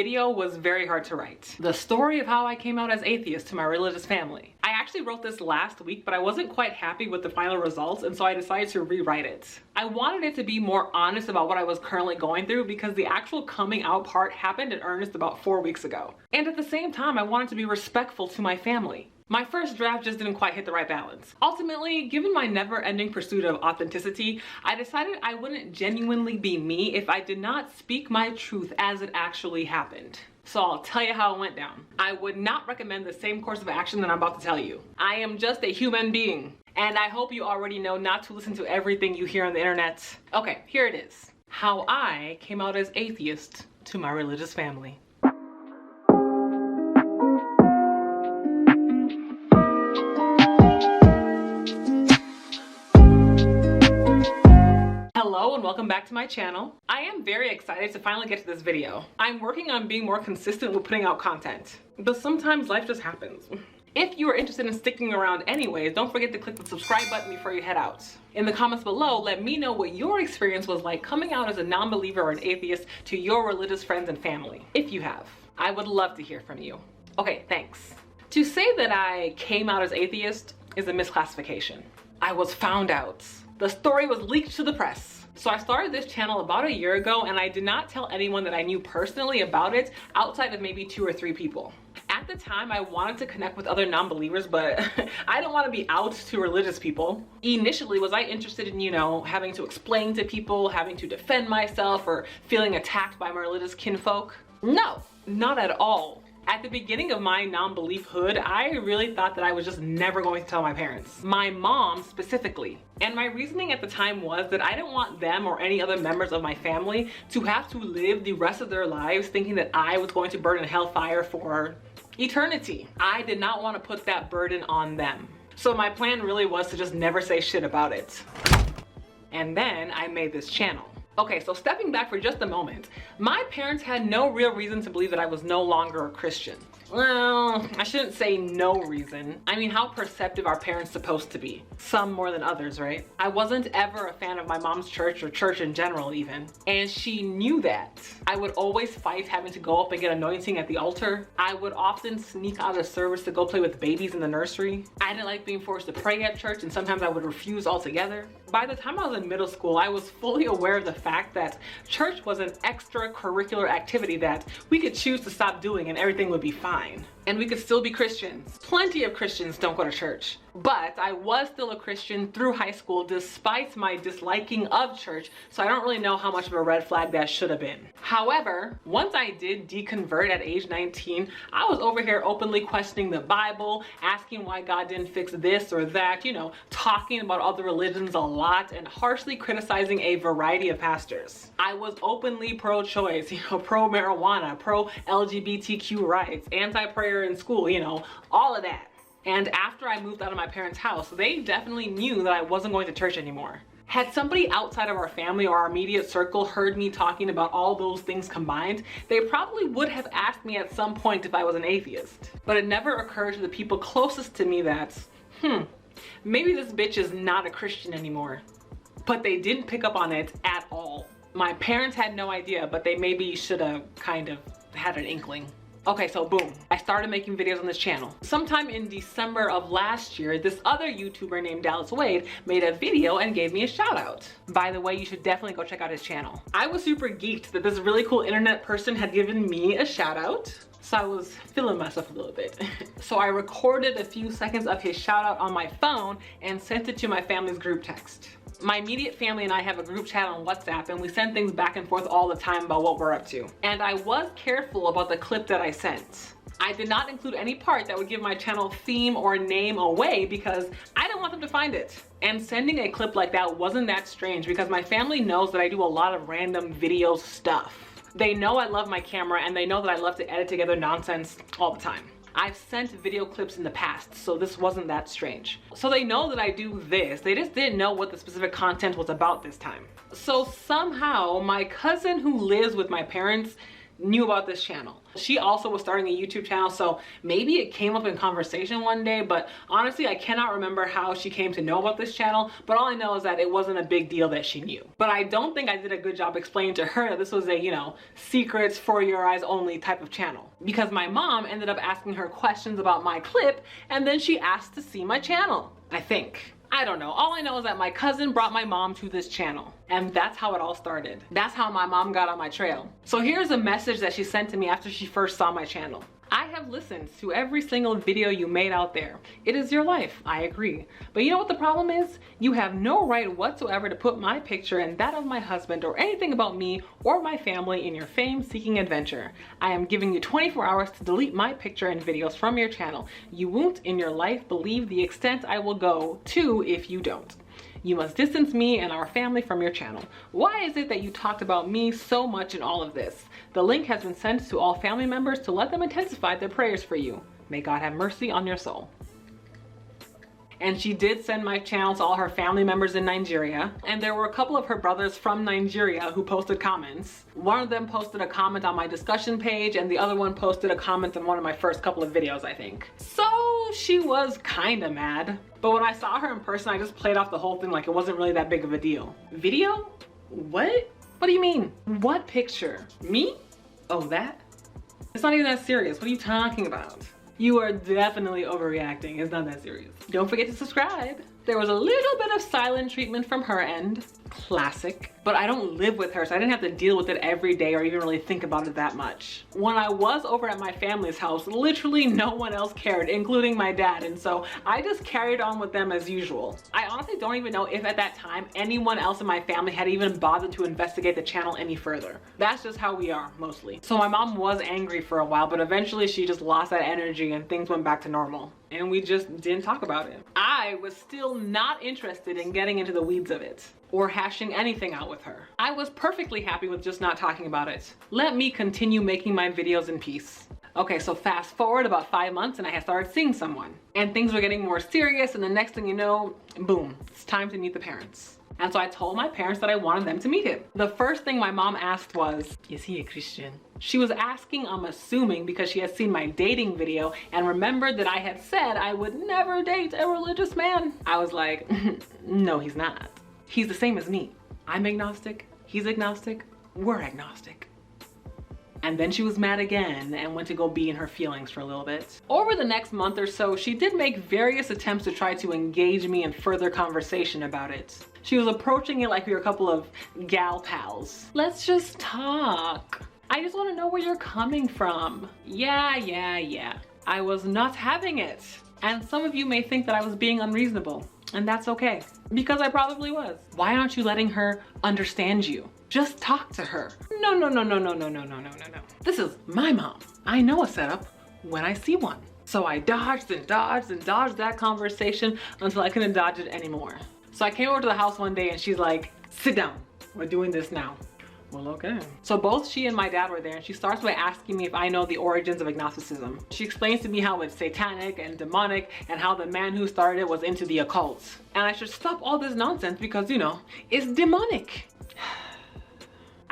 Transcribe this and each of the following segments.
video was very hard to write. The story of how I came out as atheist to my religious family. I actually wrote this last week, but I wasn't quite happy with the final results, and so I decided to rewrite it. I wanted it to be more honest about what I was currently going through because the actual coming out part happened in earnest about 4 weeks ago. And at the same time, I wanted to be respectful to my family. My first draft just didn't quite hit the right balance. Ultimately, given my never-ending pursuit of authenticity, I decided I wouldn't genuinely be me if I did not speak my truth as it actually happened. So I'll tell you how it went down. I would not recommend the same course of action that I'm about to tell you. I am just a human being, and I hope you already know not to listen to everything you hear on the internet. Okay, here it is. How I came out as atheist to my religious family. Hello and welcome back to my channel. I am very excited to finally get to this video. I'm working on being more consistent with putting out content, but sometimes life just happens. If you are interested in sticking around anyways, don't forget to click the subscribe button before you head out. In the comments below, let me know what your experience was like coming out as a non-believer or an atheist to your religious friends and family, if you have. I would love to hear from you. Okay, thanks. To say that I came out as atheist is a misclassification. I was found out. The story was leaked to the press. So I started this channel about a year ago, and I did not tell anyone that I knew personally about it outside of maybe 2 or 3 people. At the time, I wanted to connect with other non-believers, but I don't want to be out to religious people. Initially, was I interested in, having to explain to people, having to defend myself, or feeling attacked by my religious kinfolk? No, not at all. At the beginning of my non-beliefhood, I really thought that I was just never going to tell my parents. My mom specifically. And my reasoning at the time was that I didn't want them or any other members of my family to have to live the rest of their lives thinking that I was going to burn in hellfire for eternity. I did not want to put that burden on them. So my plan really was to just never say shit about it. And then I made this channel. Okay, so stepping back for just a moment, my parents had no real reason to believe that I was no longer a Christian. Well, I shouldn't say no reason. I mean, how perceptive are parents supposed to be? Some more than others, right? I wasn't ever a fan of my mom's church or church in general even. And she knew that. I would always fight having to go up and get anointing at the altar. I would often sneak out of service to go play with babies in the nursery. I didn't like being forced to pray at church, and sometimes I would refuse altogether. By the time I was in middle school, I was fully aware of the fact that church was an extracurricular activity that we could choose to stop doing and everything would be fine. And we could still be Christians. Plenty of Christians don't go to church. But I was still a Christian through high school despite my disliking of church, so I don't really know how much of a red flag that should have been. However, once I did deconvert at age 19, I was over here openly questioning the Bible, asking why God didn't fix this or that, talking about other religions a lot and harshly criticizing a variety of pastors. I was openly pro-choice, pro-marijuana, pro-LGBTQ rights, anti-prayer in school, all of that. And after I moved out of my parents' house, they definitely knew that I wasn't going to church anymore. Had somebody outside of our family or our immediate circle heard me talking about all those things combined, they probably would have asked me at some point if I was an atheist. But it never occurred to the people closest to me that, maybe this bitch is not a Christian anymore. But they didn't pick up on it at all. My parents had no idea, but they maybe should have kind of had an inkling. Okay, so boom, I started making videos on this channel. Sometime in December of last year, this other YouTuber named Dallas Wade made a video and gave me a shout out. By the way, you should definitely go check out his channel. I was super geeked that this really cool internet person had given me a shout out. So I was feeling myself a little bit. So I recorded a few seconds of his shout out on my phone and sent it to my family's group text. My immediate family and I have a group chat on WhatsApp, and we send things back and forth all the time about what we're up to. And I was careful about the clip that I sent. I did not include any part that would give my channel theme or name away because I didn't want them to find it. And sending a clip like that wasn't that strange because my family knows that I do a lot of random video stuff. They know I love my camera, and they know that I love to edit together nonsense all the time. I've sent video clips in the past, so this wasn't that strange. So they know that I do this. They just didn't know what the specific content was about this time. So somehow my cousin who lives with my parents knew about this channel. She also was starting a YouTube channel, so maybe it came up in conversation one day, but honestly, I cannot remember how she came to know about this channel, but all I know is that it wasn't a big deal that she knew. But I don't think I did a good job explaining to her that this was a, you know, secrets for your eyes only type of channel. Because my mom ended up asking her questions about my clip, and then she asked to see my channel, I think. I don't know. All I know is that my cousin brought my mom to this channel, and that's how it all started. That's how my mom got on my trail. So here's a message that she sent to me after she first saw my channel. I have listened to every single video you made out there. It is your life, I agree. But you know what the problem is? You have no right whatsoever to put my picture and that of my husband or anything about me or my family in your fame-seeking adventure. I am giving you 24 hours to delete my picture and videos from your channel. You won't in your life believe the extent I will go to if you don't. You must distance me and our family from your channel. Why is it that you talked about me so much in all of this? The link has been sent to all family members to let them intensify their prayers for you. May God have mercy on your soul. And she did send my channel to all her family members in Nigeria. And there were a couple of her brothers from Nigeria who posted comments. One of them posted a comment on my discussion page, and the other one posted a comment on one of my first couple of videos, I think. So she was kinda mad. But when I saw her in person, I just played off the whole thing like it wasn't really that big of a deal. Video? What? What do you mean? What picture? Me? Oh, that? It's not even that serious. What are you talking about? You are definitely overreacting. It's not that serious. Don't forget to subscribe. There was a little bit of silent treatment from her end. Classic. But I don't live with her, so I didn't have to deal with it every day or even really think about it that much. When I was over at my family's house, literally no one else cared, including my dad, and so I just carried on with them as usual. I honestly don't even know if at that time anyone else in my family had even bothered to investigate the channel any further. That's just how we are, mostly. So my mom was angry for a while, but eventually she just lost that energy and things went back to normal. And we just didn't talk about it. I was still not interested in getting into the weeds of it or hashing anything out with her. I was perfectly happy with just not talking about it. Let me continue making my videos in peace. Okay, so fast forward about 5 months and I had started seeing someone. And things were getting more serious, and the next thing you know, boom, it's time to meet the parents. And so I told my parents that I wanted them to meet him. The first thing my mom asked was, is he a Christian? She was asking, I'm assuming, because she had seen my dating video and remembered that I had said I would never date a religious man. I was like, no, he's not. He's the same as me. I'm agnostic, he's agnostic, we're agnostic. And then she was mad again and went to go be in her feelings for a little bit. Over the next month or so, she did make various attempts to try to engage me in further conversation about it. She was approaching it like we were a couple of gal pals. Let's just talk. I just want to know where you're coming from. Yeah. I was not having it. And some of you may think that I was being unreasonable, and that's okay, because I probably was. Why aren't you letting her understand you? Just talk to her. No. This is my mom. I know a setup when I see one. So I dodged and dodged and dodged that conversation until I couldn't dodge it anymore. So I came over to the house one day and she's like, sit down, we're doing this now. Well, okay. So both she and my dad were there, and she starts by asking me if I know the origins of agnosticism. She explains to me how it's satanic and demonic and how the man who started it was into the occult. And I should stop all this nonsense because, you know, it's demonic.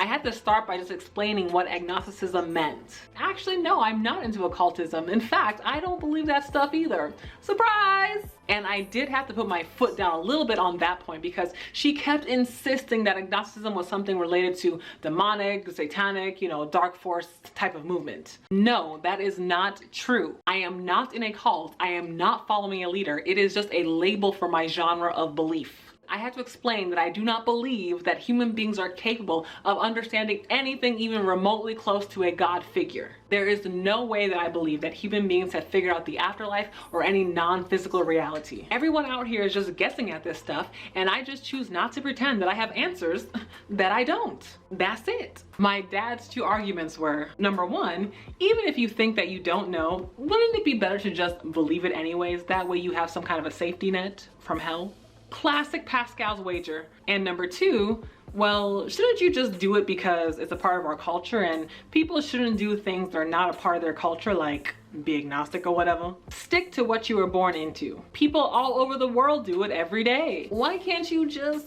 I had to start by just explaining what agnosticism meant. Actually, no, I'm not into occultism. In fact, I don't believe that stuff either. Surprise! And I did have to put my foot down a little bit on that point because she kept insisting that agnosticism was something related to demonic, satanic, you know, dark force type of movement. No, that is not true. I am not in a cult. I am not following a leader. It is just a label for my genre of belief. I had to explain that I do not believe that human beings are capable of understanding anything even remotely close to a God figure. There is no way that I believe that human beings have figured out the afterlife or any non-physical reality. Everyone out here is just guessing at this stuff, and I just choose not to pretend that I have answers that I don't. That's it. My dad's two arguments were, number one, even if you think that you don't know, wouldn't it be better to just believe it anyways? That way you have some kind of a safety net from hell. Classic Pascal's wager. And number two, well, shouldn't you just do it because it's a part of our culture, and people shouldn't do things that are not a part of their culture, like be agnostic or whatever? Stick to what you were born into. People all over the world do it every day. Why can't you just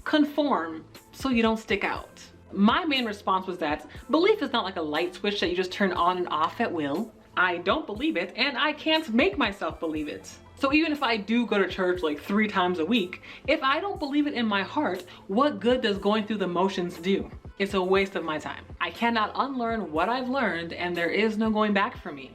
conform so you don't stick out? My main response was that belief is not like a light switch that you just turn on and off at will. I don't believe it, and I can't make myself believe it. So even if I do go to church like 3 times a week, if I don't believe it in my heart, what good does going through the motions do? It's a waste of my time. I cannot unlearn what I've learned, and there is no going back for me.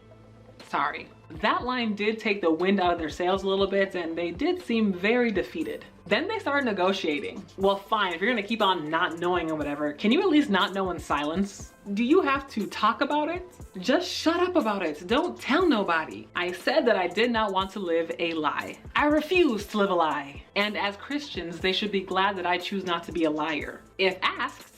Sorry. That line did take the wind out of their sails a little bit, and they did seem very defeated. Then they started negotiating. Well, fine, if you're gonna keep on not knowing or whatever, can you at least not know in silence? Do you have to talk about it? Just shut up about it. Don't tell nobody. I said that I did not want to live a lie. I refuse to live a lie. And as Christians, they should be glad that I choose not to be a liar. If asked,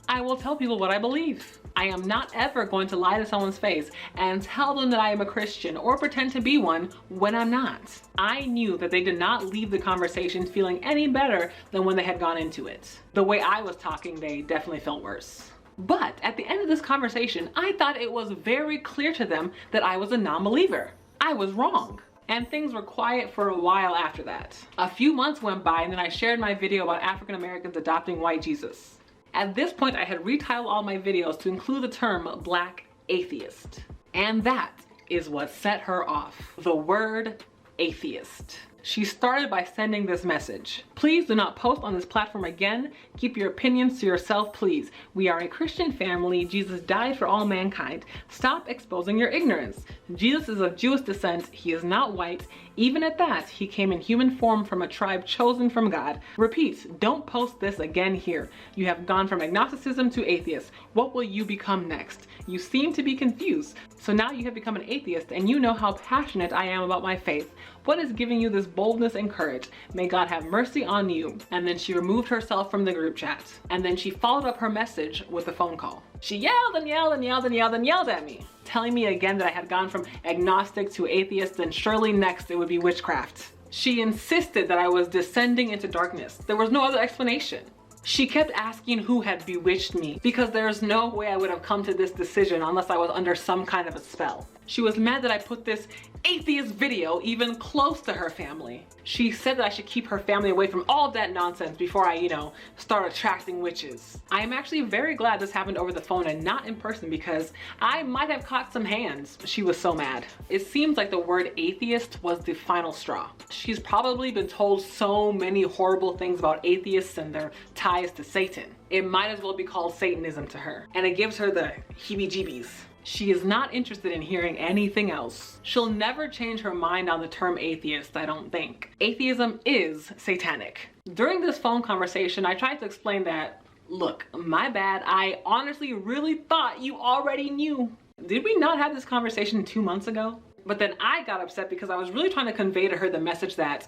I will tell people what I believe. I am not ever going to lie to someone's face and tell them that I am a Christian or pretend to be one when I'm not. I knew that they did not leave the conversation feeling any better than when they had gone into it. The way I was talking, they definitely felt worse. But at the end of this conversation, I thought it was very clear to them that I was a non-believer. I was wrong. And things were quiet for a while after that. A few months went by, and then I shared my video about African Americans adopting white Jesus. At this point, I had retitled all my videos to include the term Black Atheist. And that is what set her off. The word atheist. She started by sending this message. Please do not post on this platform again. Keep your opinions to yourself, please. We are a Christian family. Jesus died for all mankind. Stop exposing your ignorance. Jesus is of Jewish descent. He is not white. Even at that, he came in human form from a tribe chosen from God. Repeat, don't post this again here. You have gone from agnosticism to atheist. What will you become next? You seem to be confused. So now you have become an atheist, and you know how passionate I am about my faith. What is giving you this boldness and courage? May God have mercy on you. And then she removed herself from the group chat. And then she followed up her message with a phone call. She yelled and yelled and yelled and yelled and yelled at me, telling me again that I had gone from agnostic to atheist, and surely next it would be witchcraft. She insisted that I was descending into darkness. There was no other explanation. She kept asking who had bewitched me, because there's no way I would have come to this decision unless I was under some kind of a spell. She was mad that I put this atheist video even close to her family. She said that I should keep her family away from all that nonsense before I, start attracting witches. I am actually very glad this happened over the phone and not in person, because I might have caught some hands. She was so mad. It seems like the word atheist was the final straw. She's probably been told so many horrible things about atheists and their ties to Satan. It might as well be called Satanism to her, and it gives her the heebie-jeebies. She is not interested in hearing anything else. She'll never change her mind on the term atheist, I don't think. Atheism is satanic. During this phone conversation, I tried to explain that, look, my bad, I honestly really thought you already knew. Did we not have this conversation 2 months ago? But then I got upset because I was really trying to convey to her the message that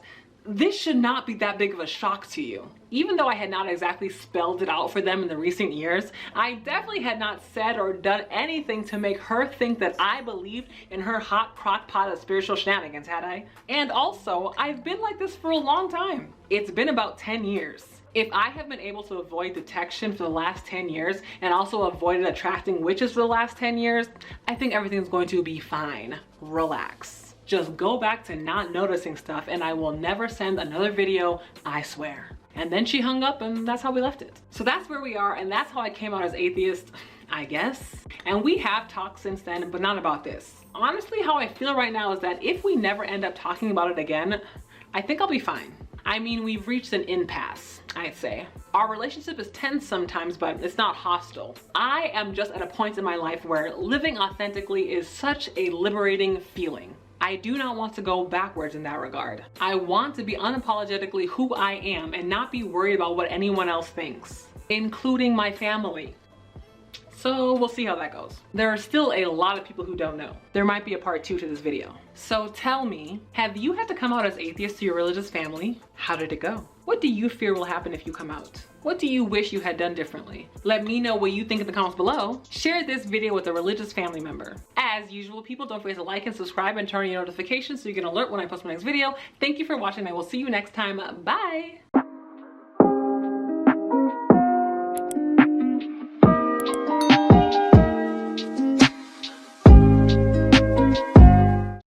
this should not be that big of a shock to you. Even though I had not exactly spelled it out for them in the recent years, I definitely had not said or done anything to make her think that I believed in her hot crock pot of spiritual shenanigans, had I? And also, I've been like this for a long time. It's been about 10 years. If I have been able to avoid detection for the last 10 years and also avoided attracting witches for the last 10 years, I think everything's going to be fine. Relax. Just go back to not noticing stuff, and I will never send another video, I swear. And then she hung up, and that's how we left it. So that's where we are, and that's how I came out as atheist, I guess. And we have talked since then, but not about this. Honestly, how I feel right now is that if we never end up talking about it again, I think I'll be fine. I mean, we've reached an impasse, I'd say. Our relationship is tense sometimes, but it's not hostile. I am just at a point in my life where living authentically is such a liberating feeling. I do not want to go backwards in that regard. I want to be unapologetically who I am and not be worried about what anyone else thinks, including my family. So we'll see how that goes. There are still a lot of people who don't know. There might be a part 2 to this video. So tell me, have you had to come out as atheist to your religious family? How did it go? What do you fear will happen if you come out? What do you wish you had done differently? Let me know what you think in the comments below. Share this video with a religious family member. As usual, people, don't forget to like and subscribe and turn on your notifications so you get an alert when I post my next video. Thank you for watching, and I will see you next time. Bye!